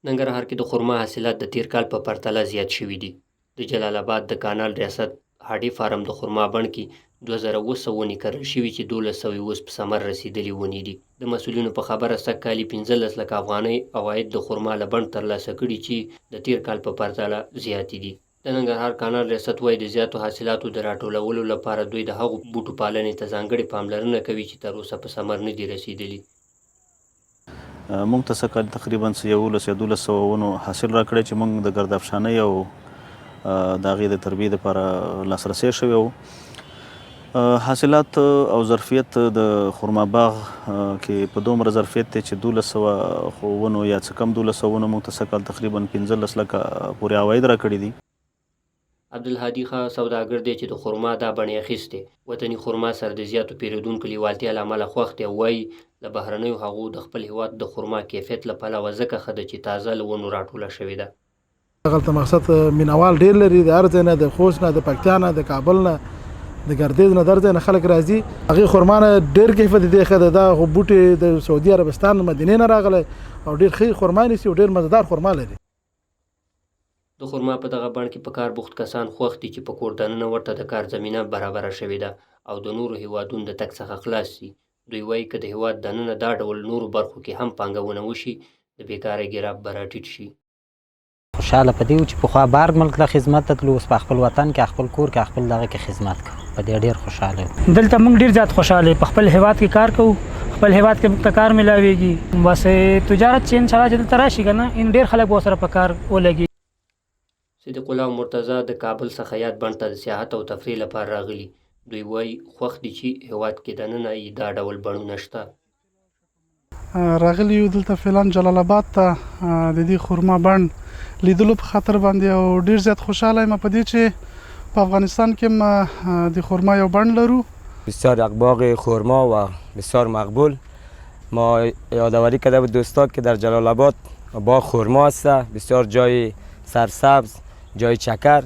ننګرهار کې د خرما حاصلات د تیر کال په پرتله زیات شوي دي. د جلال آباد د کانال ریاست هاډي فارم د خرما بڼ کې 2007 ونې کرل شوي چې 1200 اوس په ثمر رسېدلي ونې دي. د مسؤلینو په خبره سږ کال 15 لک افغانۍ عواید د خرما له بڼ ترلاسه کړي چې د تیر کال په پرتله زیاتې دي. د ننګرهار کانال ریاست وایي د زیاتو حاصلاتو د راټولولو لپاره دوی د هغو بوټو پالنې ته ځانګړې پاملرنه کوي چې تر اوسه په ثمر نه دي رسېدلي. موږ ته سږ تقریبا 11 یا 1200 ونو حاصل راکړی چې موږ د ګردافشانۍ او د هغې د تربیې دپاره لاسرسی شوی و. حاصلات او ظرفیت د خرما باغ کې په دومره ظرفیت دی چې 1200 ونو یا څه کم 1200 ونو موږ ته سږ کال تقریبا 15 لکه پورې عواید راکړي دي. عبدالهادي ښه سوداګر دی چې د خرما دا بڼې اخیستې. وطني خرما سره د زیاتو پیرودونکو لیوالتیا له امله خوښ دی او وایي له بهرنیو هغو د خپل هیواد د خرما کیفیت له پلوه ځکه ښه ده چې تازه له ونو راټوله شوې ده. هغلته مقصد مینوال ډېر لري، د هر ځای نه، د خوست نه، د پکتیا نه، د کابل نه، د ګردیز نه، د هر ځای نه خلک راځي. هغې خرما نه ډېر کیفیت دی ښه ده. دا بوټي د سعودي عربستان مدینې نه راغلی او ډېر ښې خرما نیسي او ډېر مزهدار خرما لري. د خرما په دغه بڼ کې په کار بوخت کسان خوښ دي چې په کور دننه ورته د کار زمینه برابره شوې ده او د نورو هیوادونو د تګ څخه خلاص شي. دوی وایي که د هیواد دننه دا ډول نورو برخو کې هم پانګونه وشي د بیکارۍ ګراف به راټیټ شي. خوشحاله په دې و چې پخوا بهر ملک ته خدمت ته تلو، اوس په خپل وطن کې خپل کور کې خپل دغه کې خدمت کوو. په دې ډېر خوشحاله یو. دلته موږ ډېر زیات خوشحاله یو. په خپل هیواد کې کار کوو، خپل هیواد کې موږ ته کار میلاویږي. بس تجارت چې انشاءالله چې دلته راشي که نه ډېر خلک به ورسره په کار ولګي. صدیق الله مرتضی د کابل څخه یاد بڼ ته د سیاحت او تفریح لپاره راغلي. دوی وایي خوښ دي چې هیواد کې دننه یې دا ډول بڼونه شته. راغلي یو دلته فعلا جلال آباد ته د دې خرما بڼ لیدلو په خاطر باندې او ډېر زیات خوشحاله یم په دې چې په افغانستان کې د خرما یو بڼ لرو. بسیار یک باغ خرما و بسیار مقبول. ما یادآوری کرده بود دوستا که در جلال آباد باغ خرما است، بسیار جای سرسبز، جای چکر.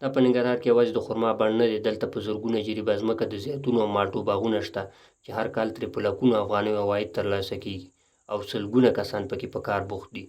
دا په ننګرهار کې یوازې د خرما بڼ نه دی، دلته په زرګونه جریبه ځمکه د زیتونو او مالټو باغونه شته چې هر کال ترې په لکونو افغانیو عواید ترلاسه کیږي او سلګونه کسان پکې په کار بوخت دي.